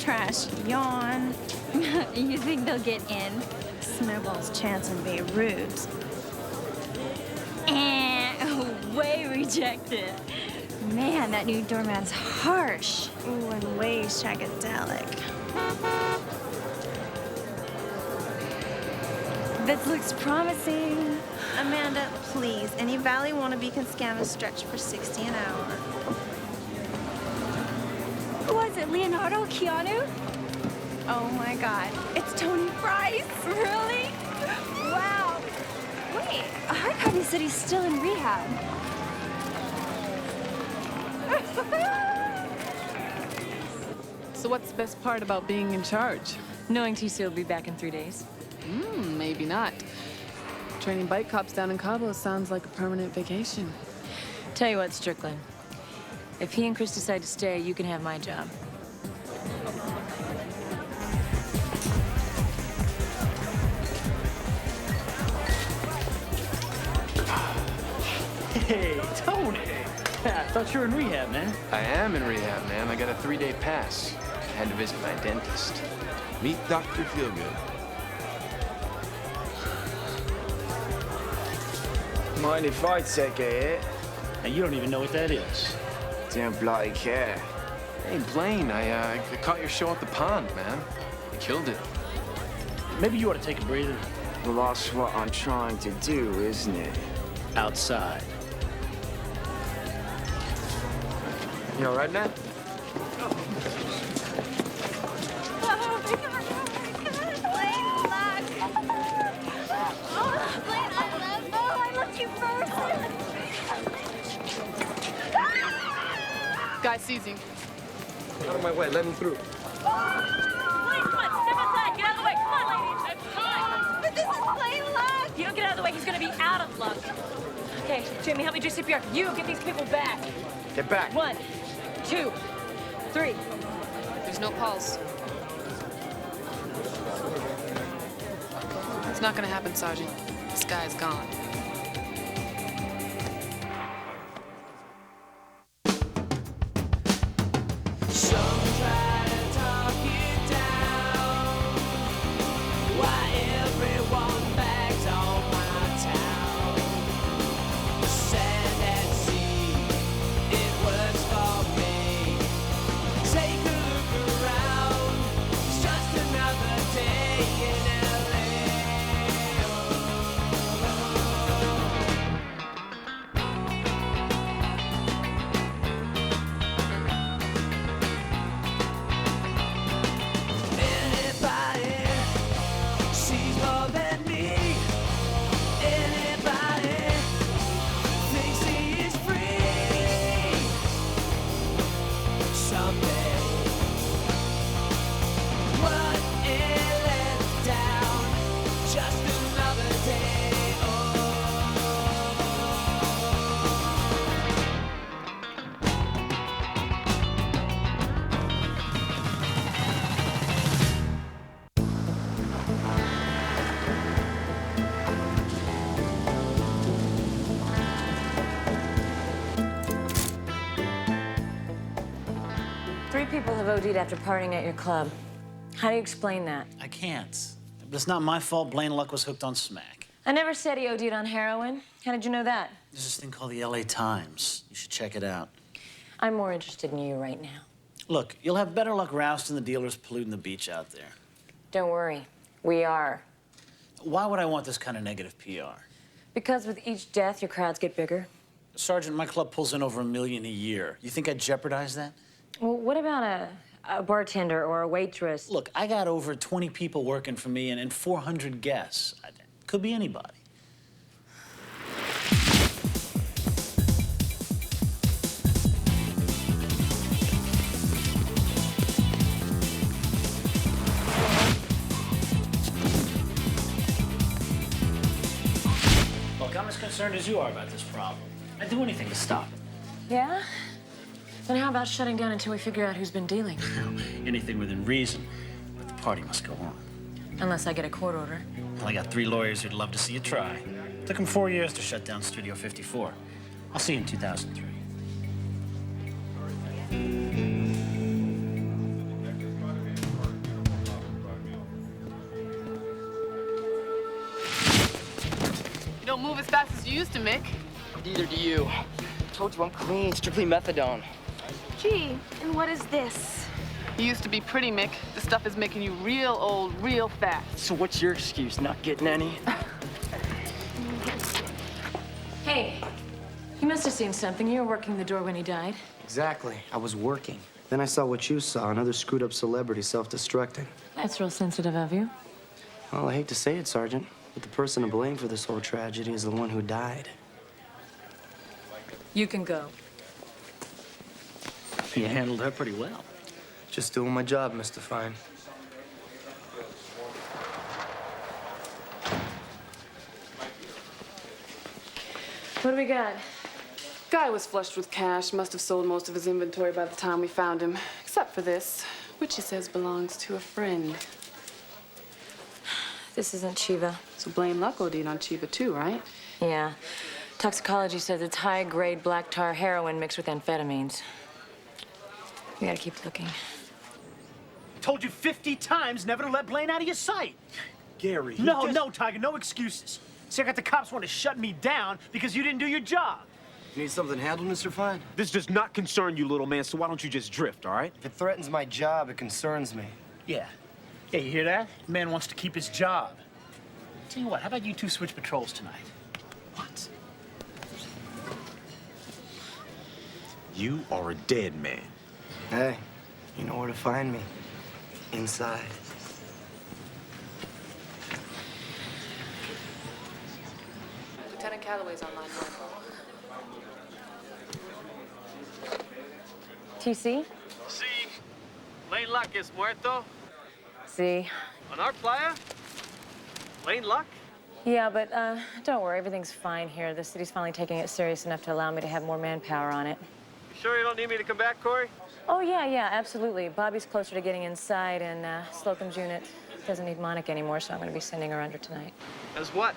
trash yawn. You think they'll get in? Snowball's chance in Beirut. And way rejected. Man, that new doorman's harsh. Ooh, and way shagadelic. This looks promising. Amanda, please, any Valley wannabe can scam a stretch for 60 an hour. Who was it, Leonardo? Keanu? Oh my God, it's Tony Price. Really? Wow. Wait, a hard copy said he's still in rehab. So what's the best part about being in charge? Knowing TC will be back in 3 days. Maybe not. Training bike cops down in Cabo sounds like a permanent vacation. Tell you what, Strickland. If he and Chris decide to stay, you can have my job. Hey, Tony! I thought you were in rehab, man. I am in rehab, man. I got a 3-day pass. I had to visit my dentist. Meet Dr. Feelgood. Mind if I take a hit? Now, you don't even know what that is. Don't bloody care. Hey, Blaine, I caught your show at the pond, man. You killed it. Maybe you ought to take a breather. Well, that's what I'm trying to do, isn't it? Outside. You all right, man? Guy sees you. Out of my way, let him through. Please, come on, step outside. Get out of the way. Come on, ladies. But this is plain luck. If you don't get out of the way, he's gonna be out of luck. Okay, Jamie, help me do CPR. You get these people back. Get back. 1, 2, 3. There's no pulse. It's not gonna happen, Sergeant. This guy's gone. People have OD'd after partying at your club. How do you explain that? I can't. But it's not my fault Blaine Luck was hooked on smack. I never said he OD'd on heroin. How did you know that? There's this thing called the LA Times. You should check it out. I'm more interested in you right now. Look, you'll have better luck rousting the dealers polluting the beach out there. Don't worry. We are. Why would I want this kind of negative PR? Because with each death, your crowds get bigger. Sergeant, my club pulls in over $1 million a year. You think I'd jeopardize that? Well, what about a bartender or a waitress? Look, I got over 20 people working for me and 400 guests. Could be anybody. Look, I'm as concerned as you are about this problem. I'd do anything to stop it. Yeah? Then how about shutting down until we figure out who's been dealing? Anything within reason, but the party must go on. Unless I get a court order. Well, I got 3 lawyers who'd love to see you try. Took them 4 years to shut down Studio 54. I'll see you in 2003. don't move as fast as you used to, Mick. Neither do you. Told you I'm clean, strictly methadone. Gee, and what is this? You used to be pretty, Mick. This stuff is making you real old, real fast. So what's your excuse? Not getting any? Hey, you must have seen something. You were working the door when he died. Exactly. I was working. Then I saw what you saw, another screwed up celebrity self-destructing. That's real sensitive of you. Well, I hate to say it, Sergeant, but the person to blame for this whole tragedy is the one who died. You can go. You handled her pretty well. Just doing my job, Mr. Fine. What do we got? Guy was flushed with cash, must have sold most of his inventory by the time we found him, except for this, which he says belongs to a friend. This isn't Chiva. So blame luck OD'd on Chiva too, right? Yeah. Toxicology says it's high-grade black tar heroin mixed with amphetamines. We gotta keep looking. Told you 50 times never to let Blaine out of your sight. Gary. No, Tiger, no excuses. See, I got the cops want to shut me down because you didn't do your job. You need something handled, Mr. Fine? This does not concern you, little man, so why don't you just drift, all right? If it threatens my job, it concerns me. Yeah. Yeah, you hear that? The man wants to keep his job. Tell you what, how about you two switch patrols tonight? What? You are a dead man. Hey, you know where to find me. Inside. Lieutenant Calloway's online, Marco. TC? See, Lane Luck is muerto. See? On our playa? Lane Luck? Yeah, but don't worry, everything's fine here. The city's finally taking it serious enough to allow me to have more manpower on it. You sure you don't need me to come back, Corey? Oh, yeah, absolutely. Bobby's closer to getting inside, and Slocum's unit doesn't need Monica anymore, so I'm going to be sending her under tonight. As what?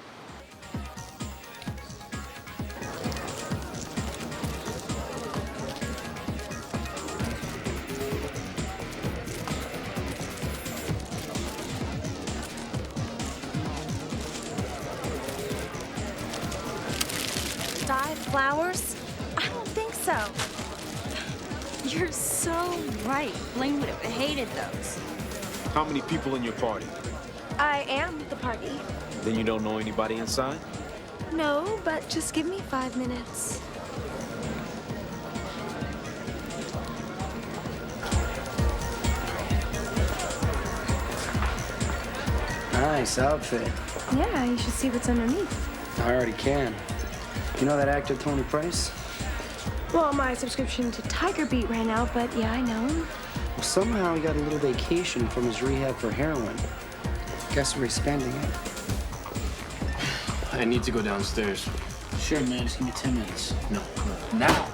Dyed flowers? I don't think so. You're so right. Blaine would have hated those. How many people in your party? I am the party. Then you don't know anybody inside? No, but just give me 5 minutes. Nice outfit. Yeah, you should see what's underneath. I already can. You know that actor, Tony Price? Well, my subscription to Tiger Beat ran out, but yeah, I know him. Well, somehow he got a little vacation from his rehab for heroin. Guess we're spending it. I need to go downstairs. Sure, man. Just give me 10 minutes. No, now.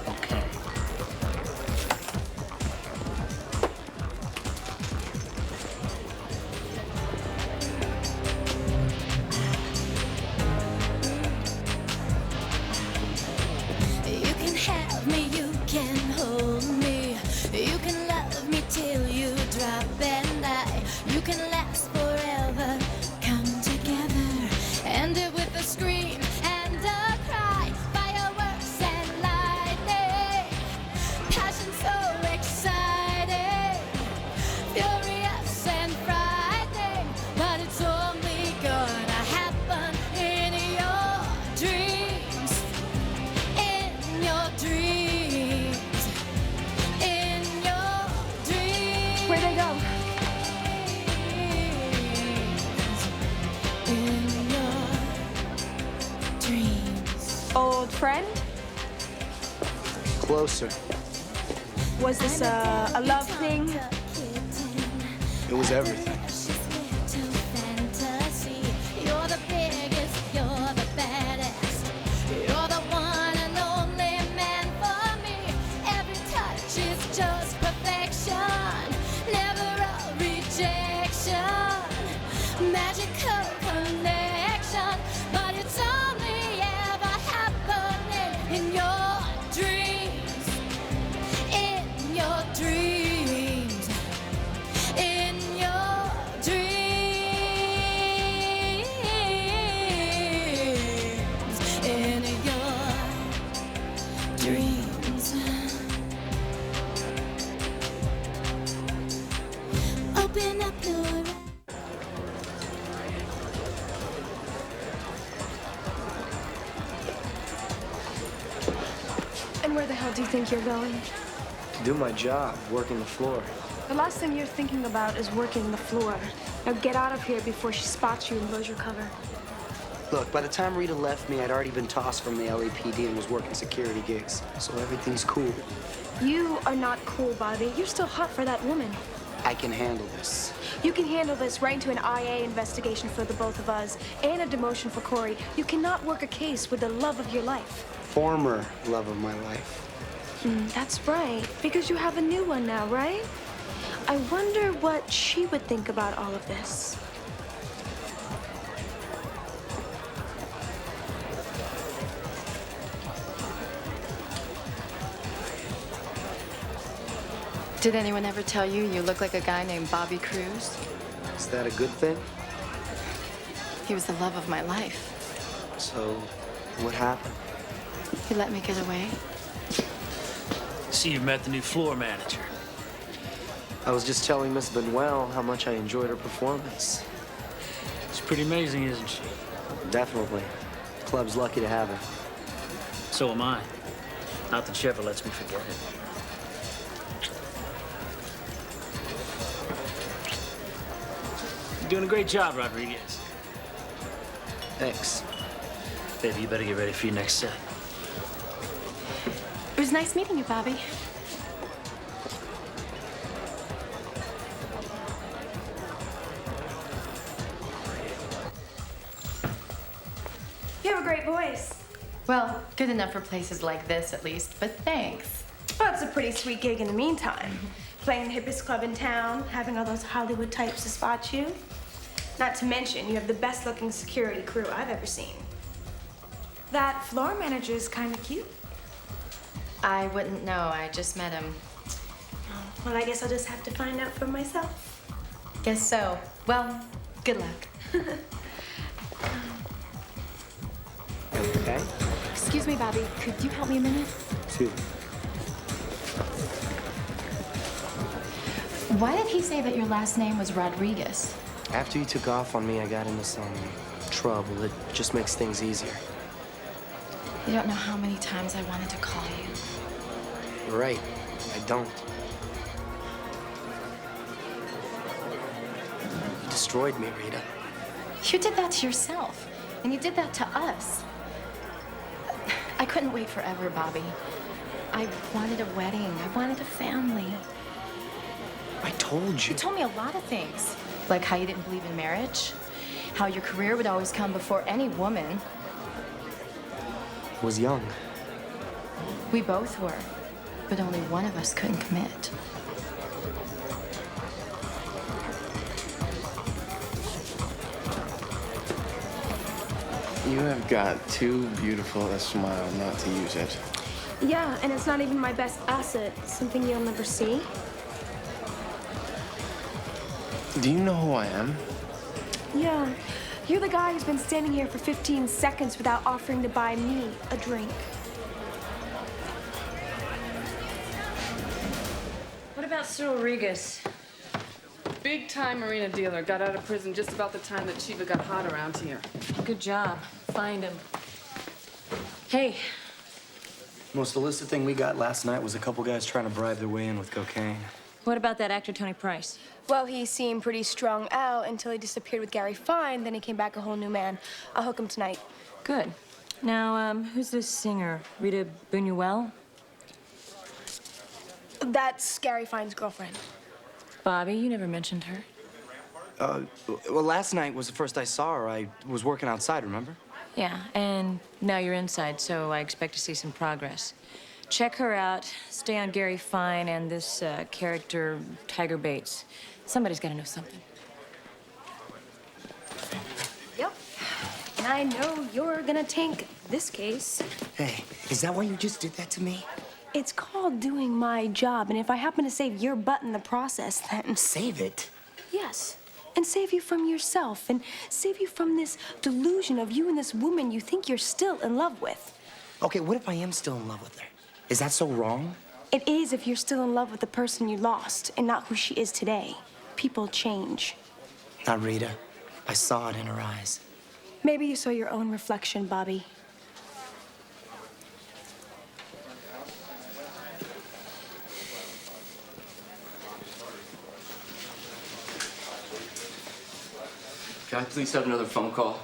Okay. You can have me, you can hold me. You can love me till you drop and die. You can last forever. Come together, end it with a scream and a cry. Fireworks and lightning, passion so exciting, furious and frightening. But it's only gonna happen in your dreams. In your dreams. In your dreams. Where'd they go? In your dreams. Old friend? Closer. Was this a love thing? It was everything. You're the biggest, you're the baddest. You're the one and only man for me. Every touch is just perfection. Never a rejection. Magical connection. But it's only ever happening in your dreams. In your dreams. In your Open up your eyes. And where the hell do you think you're going? To do my job, working the floor. The last thing you're thinking about is working the floor. Now get out of here before she spots you and blows your cover. Look, by the time Rita left me, I'd already been tossed from the LAPD and was working security gigs. So everything's cool. You are not cool, Bobby. You're still hot for that woman. I can handle this. You can handle this right into an IA investigation for the both of us and a demotion for Corey. You cannot work a case with the love of your life. Former love of my life. That's right, because you have a new one now, right? I wonder what she would think about all of this. Did anyone ever tell you you look like a guy named Bobby Cruz? Is that a good thing? He was the love of my life. So, what happened? He let me get away. See, you met the new floor manager. I was just telling Miss Benuel how much I enjoyed her performance. She's pretty amazing, isn't she? Definitely. The club's lucky to have her. So am I. Not that she ever lets me forget it. You're doing a great job, Rodriguez. Thanks. Baby, you better get ready for your next set. It was nice meeting you, Bobby. You have a great voice. Well, good enough for places like this, at least, but thanks. Well, it's a pretty sweet gig in the meantime. Playing the hippest club in town, having all those Hollywood types to spot you. Not to mention, you have the best-looking security crew I've ever seen. That floor manager is kind of cute. I wouldn't know. I just met him. Well, I guess I'll just have to find out for myself. Guess so. Well, good luck. Okay? Excuse me, Bobby. Could you help me a minute? Two. Why did he say that your last name was Rodriguez? After you took off on me, I got into some trouble. It just makes things easier. You don't know how many times I wanted to call you. You're right. I don't. You destroyed me, Rita. You did that to yourself, and you did that to us. I couldn't wait forever, Bobby. I wanted a wedding. I wanted a family. I told you. You told me a lot of things, like how you didn't believe in marriage, how your career would always come before any woman. I was young. We both were, but only one of us couldn't commit. You have got too beautiful a smile not to use it. Yeah, and it's not even my best asset. It's something you'll never see. Do you know who I am? Yeah, you're the guy who's been standing here for 15 seconds without offering to buy me a drink. What about Cyril Regas? Big-time marina dealer. Got out of prison just about the time that Chiva got hot around here. Good job. Find him. Hey, Most illicit thing we got last night was a couple guys trying to bribe their way in with cocaine. what about that actor Tony Price? Well, he seemed pretty strung out until he disappeared with Gary Fine. Then he came back a whole new man. I'll hook him tonight. Good. Now, who's this singer? Rita Buñuel? That's Gary Fine's girlfriend. Bobby, you never mentioned her. Well, last night was the first I saw her. I was working outside, remember? Yeah, and now you're inside, so I expect to see some progress. Check her out, stay on Gary Fine and this character, Tiger Bates. Somebody's got to know something. Yep. And I know you're gonna tank this case. Hey, is that why you just did that to me? It's called doing my job, and if I happen to save your butt in the process, then... Save it? Yes. And save you from yourself, and save you from this delusion of you and this woman you think you're still in love with. Okay, what if I am still in love with her? Is that so wrong? It is if you're still in love with the person you lost and not who she is today. People change. Not Rita. I saw it in her eyes. Maybe you saw your own reflection, Bobby. Can I please have another phone call?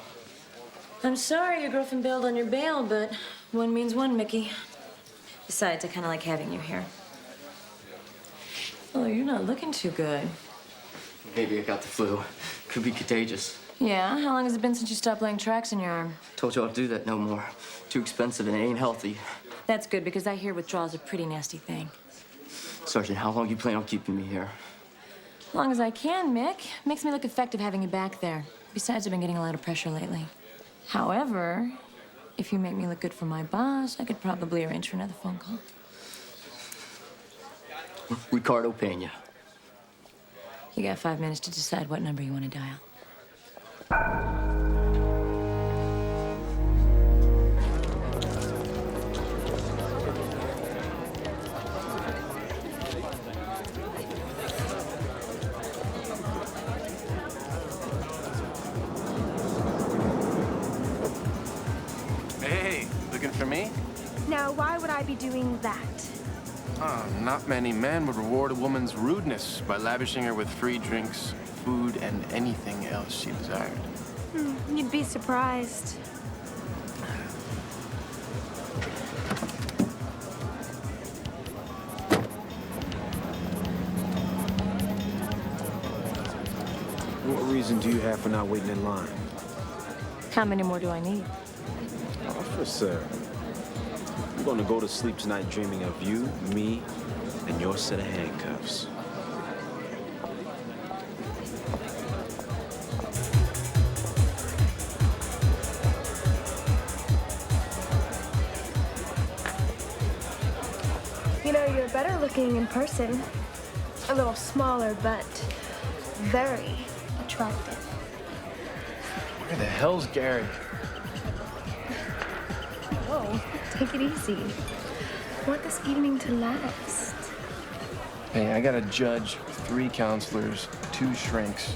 I'm sorry your girlfriend bailed on your bail, but one means one, Mickey. Besides, I kind of like having you here. Oh, you're not looking too good. Maybe I got the flu. Could be contagious. Yeah? How long has it been since you stopped laying tracks in your arm? Told you I'll do that no more. Too expensive and it ain't healthy. That's good, because I hear withdrawal's a pretty nasty thing. Sergeant, how long you plan on keeping me here? As long as I can, Mick. Makes me look effective having you back there. Besides, I've been getting a lot of pressure lately. However, if you make me look good for my boss, I could probably arrange for another phone call. Ricardo Pena. You got 5 minutes to decide what number you want to dial. Hey, looking for me? Now, why would I be doing that? Not many men would reward a woman's rudeness by lavishing her with free drinks, food, and anything else she desired. You'd be surprised. What reason do you have for not waiting in line? How many more do I need? Officer, I'm gonna go to sleep tonight dreaming of you, me, and your set of handcuffs. You know, you're better looking in person. A little smaller, but very attractive. Where the hell's Gary? Whoa, take it easy. I want this evening to last. Hey, I got a judge, 3 counselors, 2 shrinks,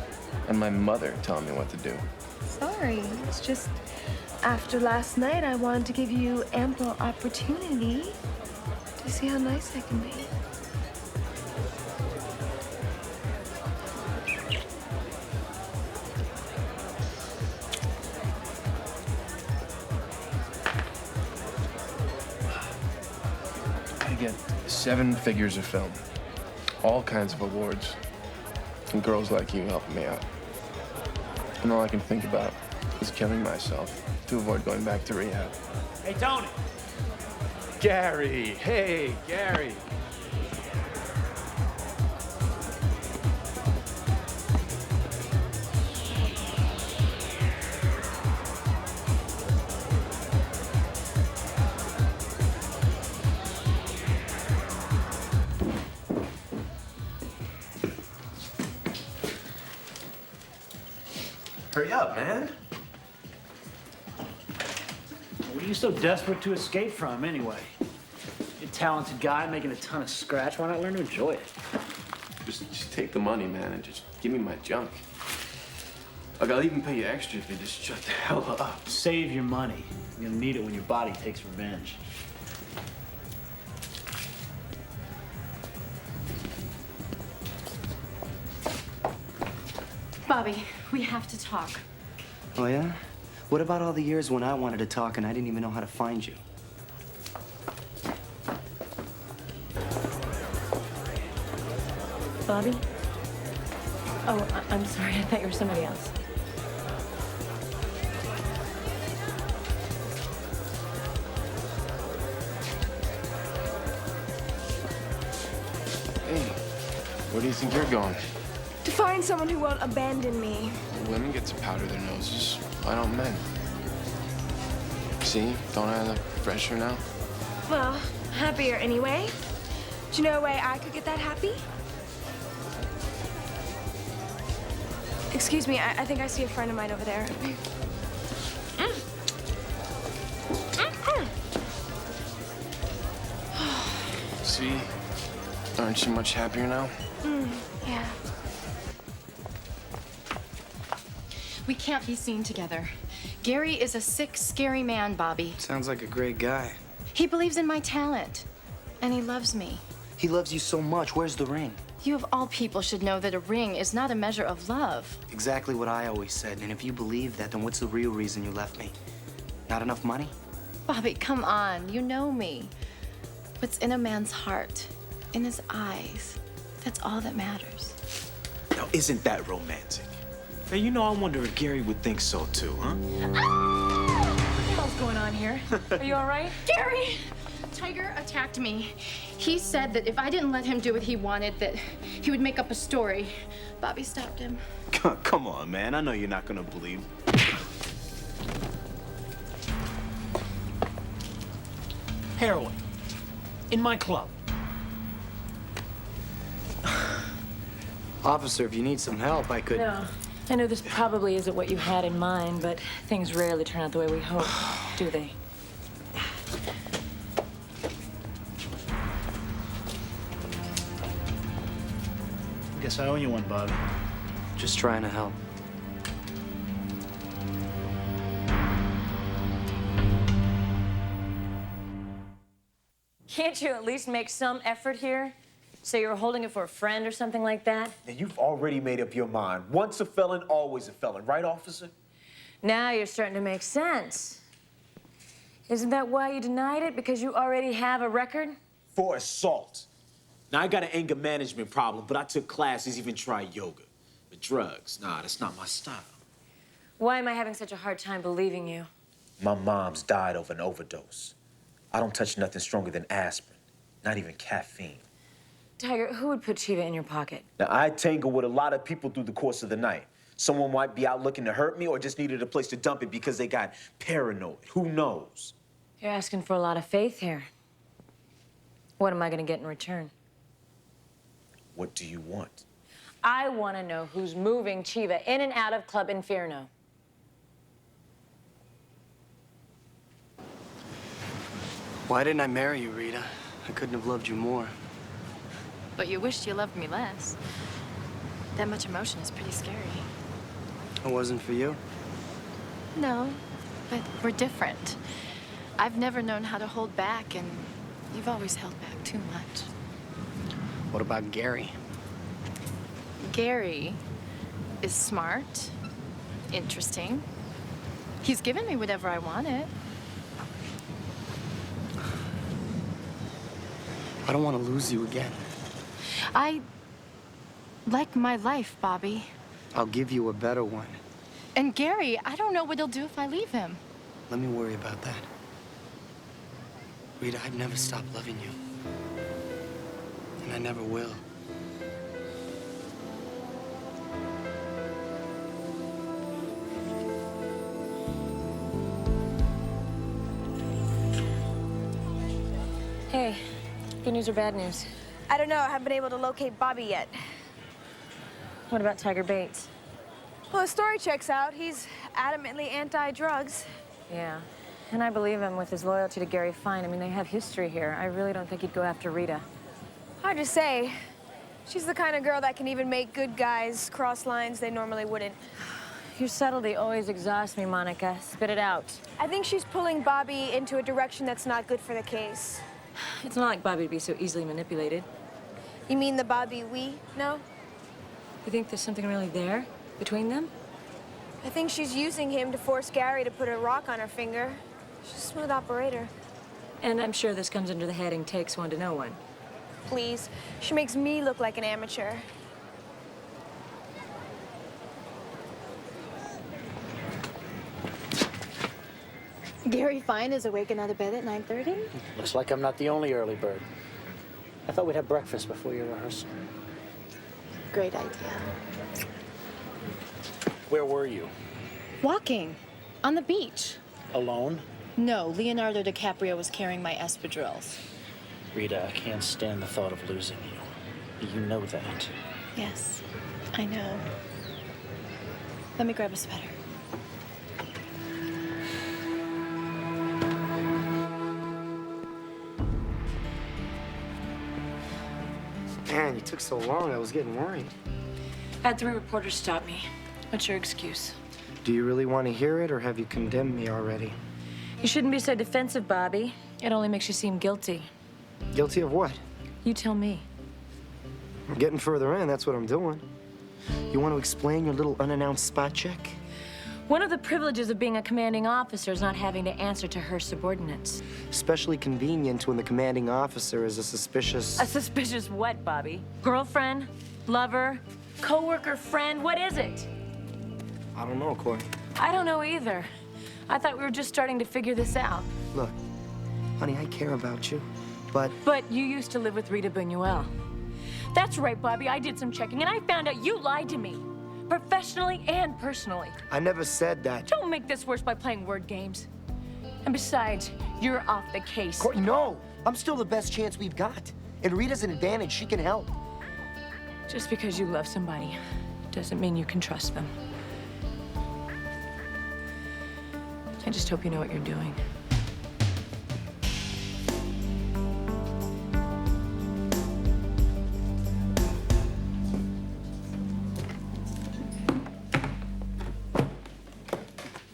and my mother telling me what to do. Sorry, it's just after last night, I wanted to give you ample opportunity to see how nice I can be. I get 7 figures of film, all kinds of awards, and girls like you helping me out. And all I can think about is killing myself to avoid going back to rehab. Hey, Tony. Gary, hey, Gary. Hurry up, man. What are you so desperate to escape from, anyway? You're a talented guy making a ton of scratch. Why not learn to enjoy it? Just take the money, man, and just give me my junk. Like, I'll even pay you extra if you just shut the hell up. Save your money. You're gonna need it when your body takes revenge. Bobby, we have to talk. Oh, yeah? What about all the years when I wanted to talk and I didn't even know how to find you? Bobby? Oh, I'm sorry. I thought you were somebody else. Hey, where do you think you're going? To find someone who won't abandon me. Women get to powder their noses. Why don't men? See? Don't I look fresher now? Well, happier anyway. Do you know a way I could get that happy? Excuse me, I think I see a friend of mine over there. See? Aren't you much happier now? Yeah. We can't be seen together. Gary is a sick, scary man, Bobby. Sounds like a great guy. He believes in my talent, and he loves me. He loves you so much. Where's the ring? You of all people should know that a ring is not a measure of love. Exactly what I always said. And if you believe that, then what's the real reason you left me? Not enough money? Bobby, come on. You know me. What's in a man's heart, in his eyes, that's all that matters. Now, isn't that romantic? Now, you know, I wonder if Gary would think so too, huh? What the hell's going on here? Are you all right? Gary! Tiger attacked me. He said that if I didn't let him do what he wanted, that he would make up a story. Bobby stopped him. Come on, man. I know you're not gonna believe. Heroin. In my club. Officer, if you need some help, I could... No. I know this probably isn't what you had in mind, but things rarely turn out the way we hope, do they? Guess I owe you one, Bobby. Just trying to help. Can't you at least make some effort here? Say you were holding it for a friend or something like that? Now, you've already made up your mind. Once a felon, always a felon. Right, officer? Now you're starting to make sense. Isn't that why you denied it? Because you already have a record? For assault. Now, I got an anger management problem, but I took classes, even tried yoga. But drugs, nah, that's not my style. Why am I having such a hard time believing you? My mom's died of an overdose. I don't touch nothing stronger than aspirin, not even caffeine. Tiger, who would put Chiva in your pocket? Now, I tangle with a lot of people through the course of the night. Someone might be out looking to hurt me or just needed a place to dump it because they got paranoid. Who knows? You're asking for a lot of faith here. What am I gonna get in return? What do you want? I want to know who's moving Chiva in and out of Club Inferno. Why didn't I marry you, Rita? I couldn't have loved you more. But you wished you loved me less. That much emotion is pretty scary. It wasn't for you. No, but we're different. I've never known how to hold back, and you've always held back too much. What about Gary? Gary is smart, interesting. He's given me whatever I wanted. I don't want to lose you again. I like my life, Bobby. I'll give you a better one. And Gary, I don't know what he'll do if I leave him. Let me worry about that. Rita, I've never stopped loving you. And I never will. Hey, good news or bad news? I don't know. I haven't been able to locate Bobby yet. What about Tiger Bates? Well, the story checks out. He's adamantly anti-drugs. Yeah, and I believe him with his loyalty to Gary Fine. I mean, they have history here. I really don't think he'd go after Rita. Hard to say. She's the kind of girl that can even make good guys cross lines they normally wouldn't. Your subtlety always exhausts me, Monica. Spit it out. I think she's pulling Bobby into a direction that's not good for the case. It's not like Bobby would be so easily manipulated. You mean the Bobby we know? You think there's something really there between them? I think she's using him to force Gary to put a rock on her finger. She's a smooth operator. And I'm sure this comes under the heading, takes one to know one. Please. She makes me look like an amateur. Gary Fine is awake and out of bed at 9:30? Looks like I'm not the only early bird. I thought we'd have breakfast before your rehearsal. Great idea. Where were you? Walking. On the beach. Alone? No, Leonardo DiCaprio was carrying my espadrilles. Rita, I can't stand the thought of losing you. You know that. Yes, I know. Let me grab a sweater. Man, you took so long, I was getting worried. I had 3 reporters stop me. What's your excuse? Do you really want to hear it, or have you condemned me already? You shouldn't be so defensive, Bobby. It only makes you seem guilty. Guilty of what? You tell me. I'm getting further in, that's what I'm doing. You want to explain your little unannounced spot check? One of the privileges of being a commanding officer is not having to answer to her subordinates. Especially convenient when the commanding officer is a suspicious... A suspicious what, Bobby? Girlfriend? Lover? Coworker? Friend? What is it? I don't know, Corey. I don't know either. I thought we were just starting to figure this out. Look, honey, I care about you, but... But you used to live with Rita Buñuel. That's right, Bobby. I did some checking, and I found out you lied to me. Professionally and personally. I never said that. Don't make this worse by playing word games. And besides, you're off the case. Corey, no! I'm still the best chance we've got. And Rita's an advantage. She can help. Just because you love somebody doesn't mean you can trust them. I just hope you know what you're doing.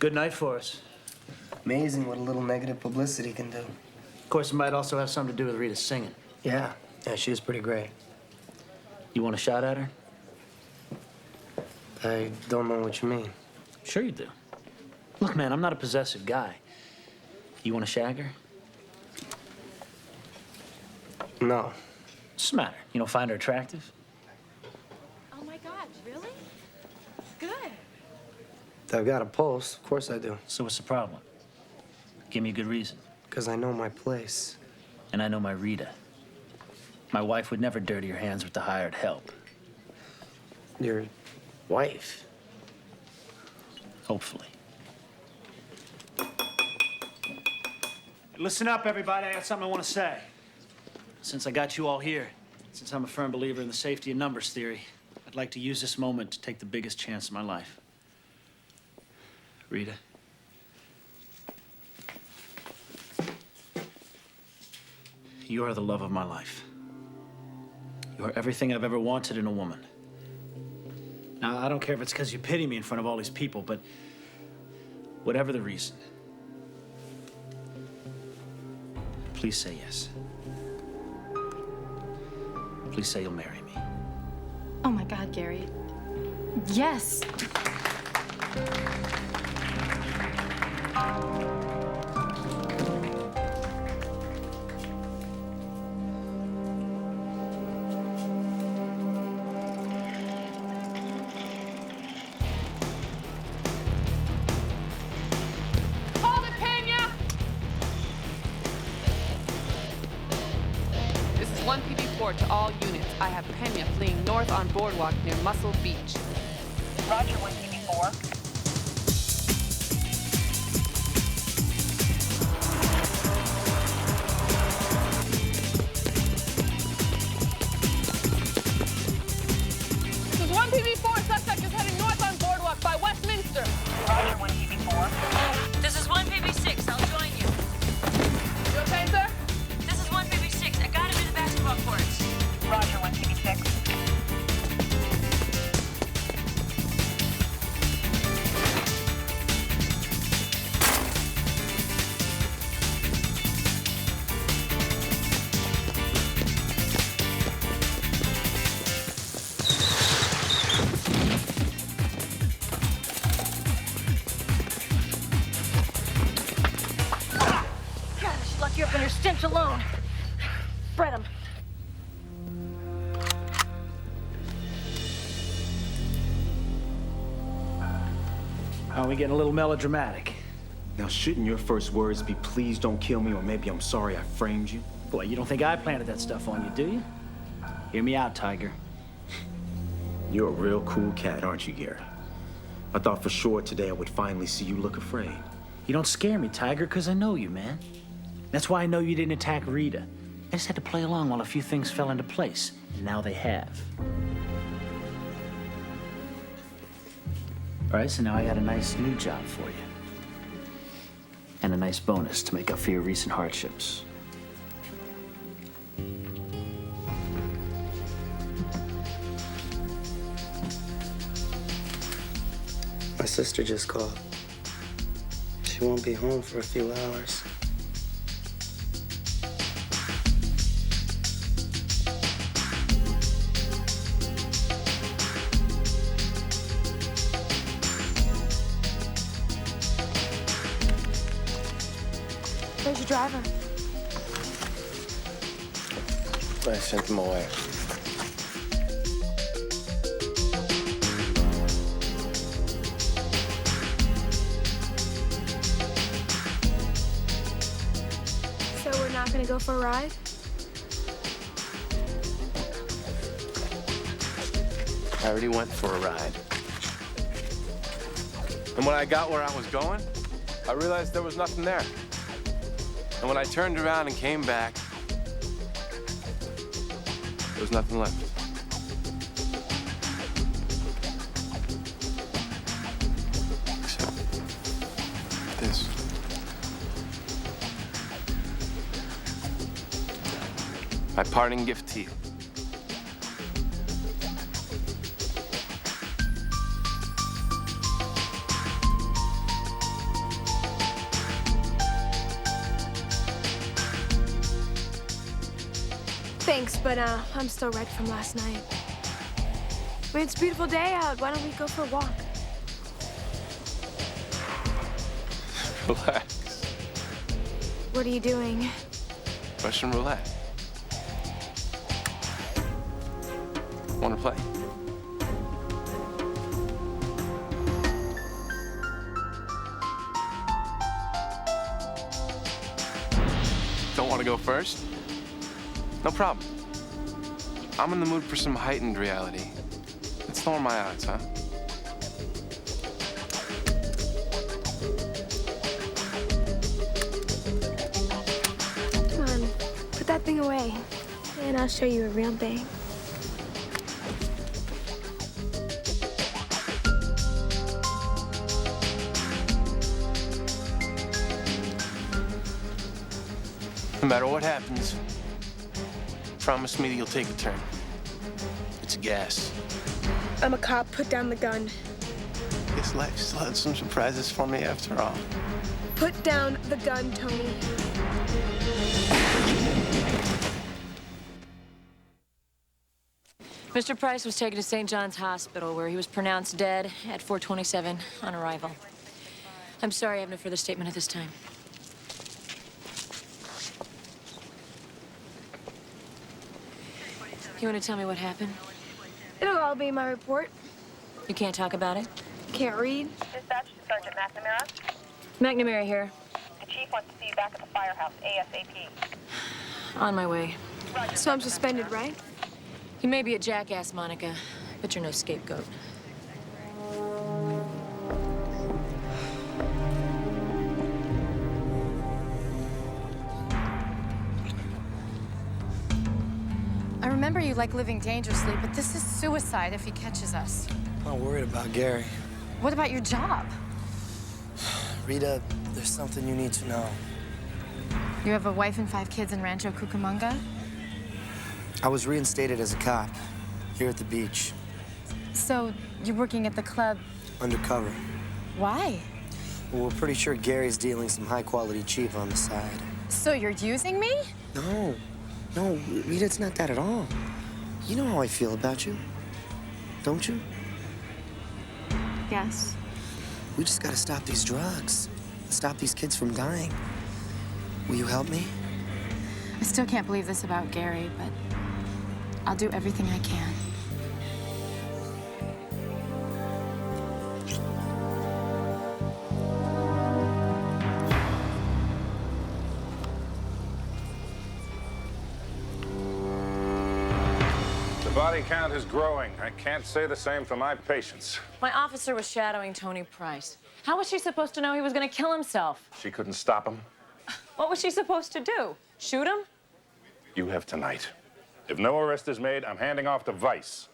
Good night for us. Amazing what a little negative publicity can do. Of course, it might also have something to do with Rita singing. Yeah, she was pretty great. You want a shot at her? I don't know what you mean. Sure you do. Look, man, I'm not a possessive guy. You want to shag her? No. What's the matter? You don't find her attractive? Oh my God, really? Good. I've got a pulse. Of course I do. So what's the problem? Give me a good reason. Because I know my place. And I know my Rita. My wife would never dirty her hands with the hired help. Your wife? Hopefully. Listen up, everybody. I got something I want to say. Since I got you all here, since I'm a firm believer in the safety in numbers theory, I'd like to use this moment to take the biggest chance of my life. Rita. You are the love of my life. You are everything I've ever wanted in a woman. Now, I don't care if it's because you pity me in front of all these people, but whatever the reason, please say yes. Please say you'll marry me. Oh my God, Gary. Yes. Hold it, Pena! This is 1PB4 to all units. I have Pena fleeing north on Boardwalk near Muscle Beach. Roger, 1PB4. This is 1PB4. Suspect is heading north on Boardwalk by Westminster. Roger, 1PB4. This is 1PB6. I'll join you. You okay, sir? This is 1PB6. I got him in the basketball courts. Roger, 1PB6. God, I should lock you up in your stench alone. Spread them. Are we getting a little melodramatic? Now, shouldn't your first words be, please don't kill me, or maybe I'm sorry I framed you? Boy, you don't think I planted that stuff on you, do you? Hear me out, Tiger. You're a real cool cat, aren't you, Gary? I thought for sure today I would finally see you look afraid. You don't scare me, Tiger, because I know you, man. That's why I know you didn't attack Rita. I just had to play along while a few things fell into place, and now they have. All right, so now I got a nice new job for you. And a nice bonus to make up for your recent hardships. I sister just called. She won't be home for a few hours. Where's your driver? I sent him away. So we're not gonna go for a ride? I already went for a ride. And when I got where I was going, I realized there was nothing there. And when I turned around and came back, there was nothing left. Except this. My parting gift to you. Thanks, but I'm still red from last night. I mean, it's a beautiful day out. Why don't we go for a walk? Relax. What are you doing? Russian roulette. Want to play? Don't want to go first? No problem. I'm in the mood for some heightened reality. Let's lower my odds, huh? Come on, put that thing away, and I'll show you a real thing. No matter what happens, promise me that you'll take a turn. It's a gas. I'm a cop. Put down the gun. Guess life still had some surprises for me after all. Put down the gun, Tony. Mr. Price was taken to St. John's Hospital, where he was pronounced dead at 4:27 on arrival. I'm sorry, I have no further statement at this time. You want to tell me what happened? It'll all be in my report. You can't talk about it? Can't read. Dispatch to Sergeant McNamara. McNamara here. The chief wants to see you back at the firehouse ASAP. On my way. So I'm suspended, right? You may be a jackass, Monica, but you're no scapegoat. I remember you like living dangerously, but this is suicide if he catches us. I'm not worried about Gary. What about your job? Rita, there's something you need to know. You have a wife and 5 kids in Rancho Cucamonga? I was reinstated as a cop here at the beach. So you're working at the club? Undercover. Why? Well, we're pretty sure Gary's dealing some high-quality cheap on the side. So you're using me? No. No, Rita, it's not that at all. You know how I feel about you, don't you? Yes. We just gotta stop these drugs. Stop these kids from dying. Will you help me? I still can't believe this about Gary, but I'll do everything I can. The body count is growing. I can't say the same for my patients. My officer was shadowing Tony Price. How was she supposed to know he was going to kill himself? She couldn't stop him. What was she supposed to do? Shoot him? You have tonight. If no arrest is made, I'm handing off to Vice.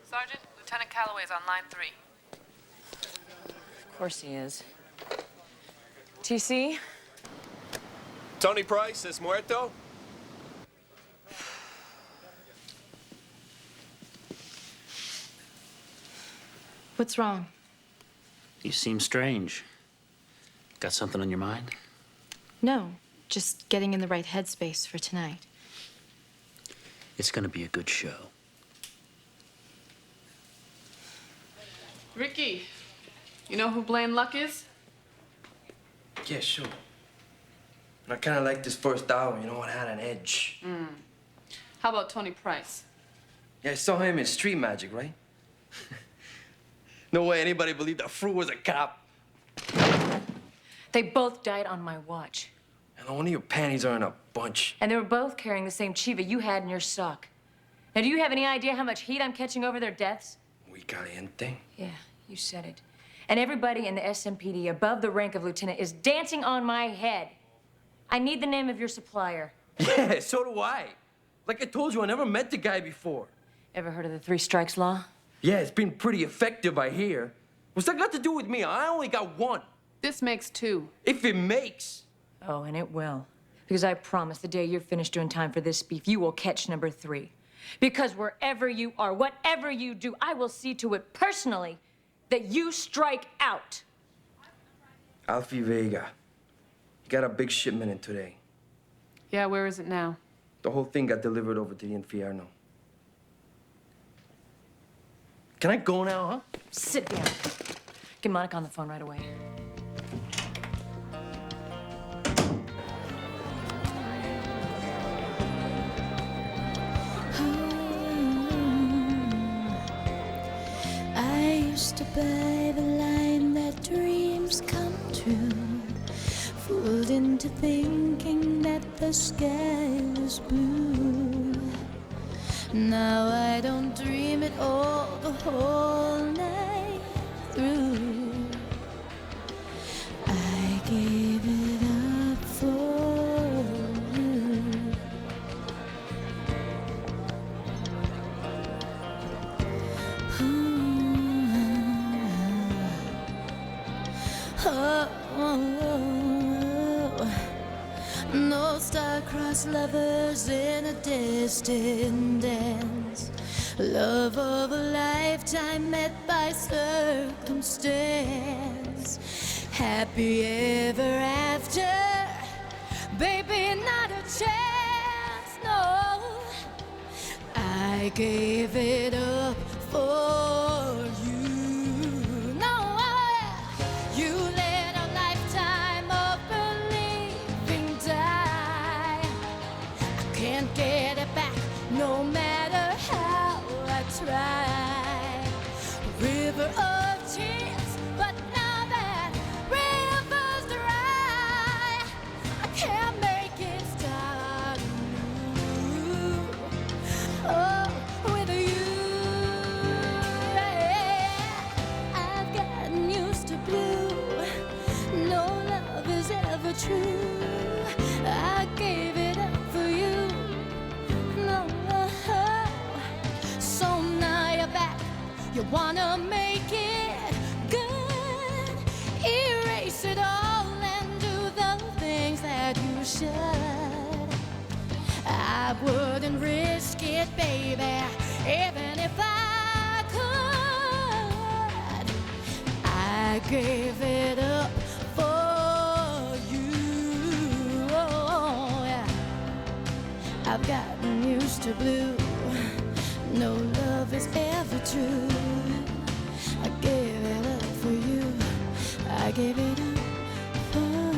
Sergeant, Lieutenant Calloway's on line 3. Of course he is. TC? Tony Price es muerto? What's wrong? You seem strange. Got something on your mind? No, just getting in the right headspace for tonight. It's gonna be a good show. Ricky, you know who Blaine Luck is? Yeah, sure. And I kind of like this first hour, you know, it had an edge. How about Tony Price? Yeah, I saw him in Street Magic, right? No way anybody believed that Fruit was a cop. They both died on my watch. And one of your panties are in a bunch. And they were both carrying the same chiva you had in your sock. Now, do you have any idea how much heat I'm catching over their deaths? Muy caliente. Yeah, you said it. And everybody in the SMPD above the rank of lieutenant is dancing on my head. I need the name of your supplier. Yeah, so do I. Like I told you, I never met the guy before. Ever heard of the 3 strikes law? Yeah, it's been pretty effective, I hear. What's that got to do with me? I only got one. This makes 2. If it makes. Oh, and it will. Because I promise the day you're finished doing time for this beef, you will catch number 3. Because wherever you are, whatever you do, I will see to it personally that you strike out. Alfie Vega. He got a big shipment in today. Yeah, where is it now? The whole thing got delivered over to the Infierno. Can I go now, huh? Sit down. Get Monica on the phone right away. I used to buy the line that dreams come true, fooled into thinking that the sky was blue. Now I don't dream it all the whole night through. I gave it up for you. No star-crossed lovers in a distant dance, love of a lifetime met by circumstance, happy ever after, baby, not a chance, no. I gave it up for you. No, you let a lifetime of believing die. I can't get it back, no matter how I try. River of tears, but now that river's dry, I can't make it start anew. Oh, with you, yeah. I've gotten used to blue. No love is ever true. I gave it up for you. No, so now you're back. You wanna make it good, erase it all and do the things that you should. I wouldn't risk it, baby, even if I could. I gave it up for you. Oh, yeah. I've gotten used to blue. No love is ever true. I gave it up for you. I gave it up for you.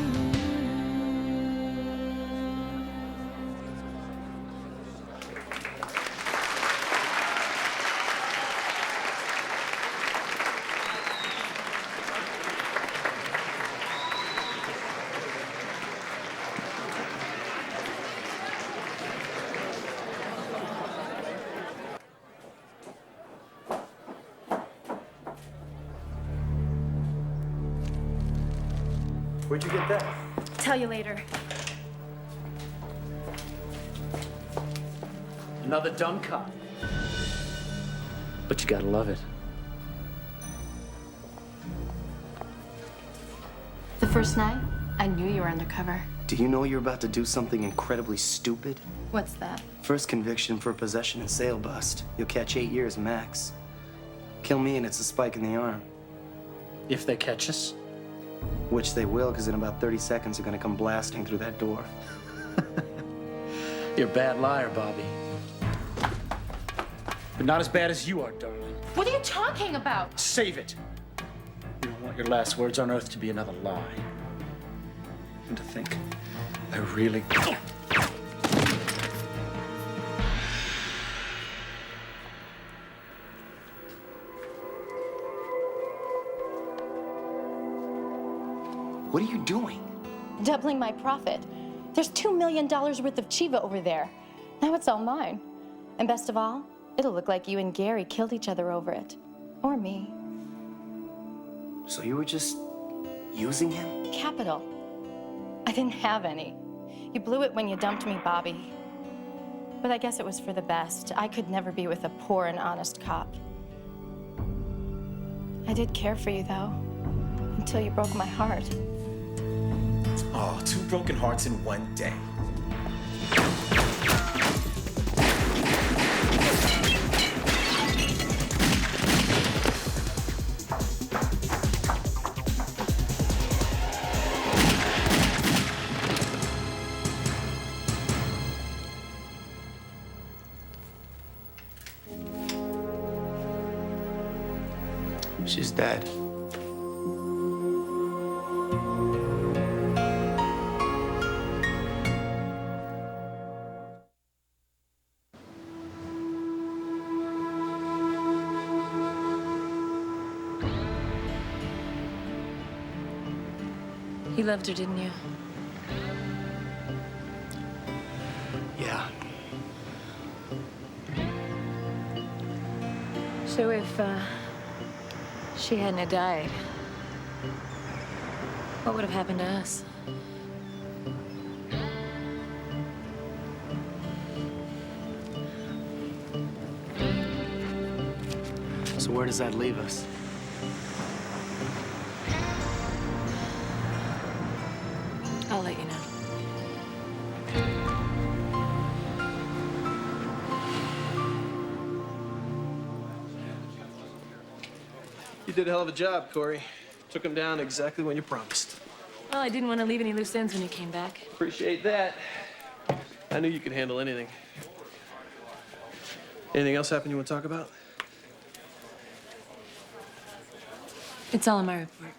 Where'd you get that? Tell you later. Another dumb cop. But you gotta love it. The first night, I knew you were undercover. Do you know you're about to do something incredibly stupid? What's that? First conviction for possession and sale bust. You'll catch 8 years max. Kill me and it's a spike in the arm. If they catch us. Which they will, because in about 30 seconds, they're gonna come blasting through that door. You're a bad liar, Bobby. But not as bad as you are, darling. What are you talking about? Save it. You don't want your last words on Earth to be another lie. And to think, I really... What are you doing? Doubling my profit. There's $2 million worth of Chiva over there. Now it's all mine. And best of all, it'll look like you and Gary killed each other over it. Or me. So you were just using him? Capital. I didn't have any. You blew it when you dumped me, Bobby. But I guess it was for the best. I could never be with a poor and honest cop. I did care for you, though, until you broke my heart. Oh, 2 broken hearts in one day. She's dead. You loved her, didn't you? Yeah. So if, she hadn't have died, what would have happened to us? So where does that leave us? I'll let you know. You did a hell of a job, Corey. Took him down exactly when you promised. Well, I didn't want to leave any loose ends when you came back. Appreciate that. I knew you could handle anything. Anything else happen you want to talk about? It's all in my report.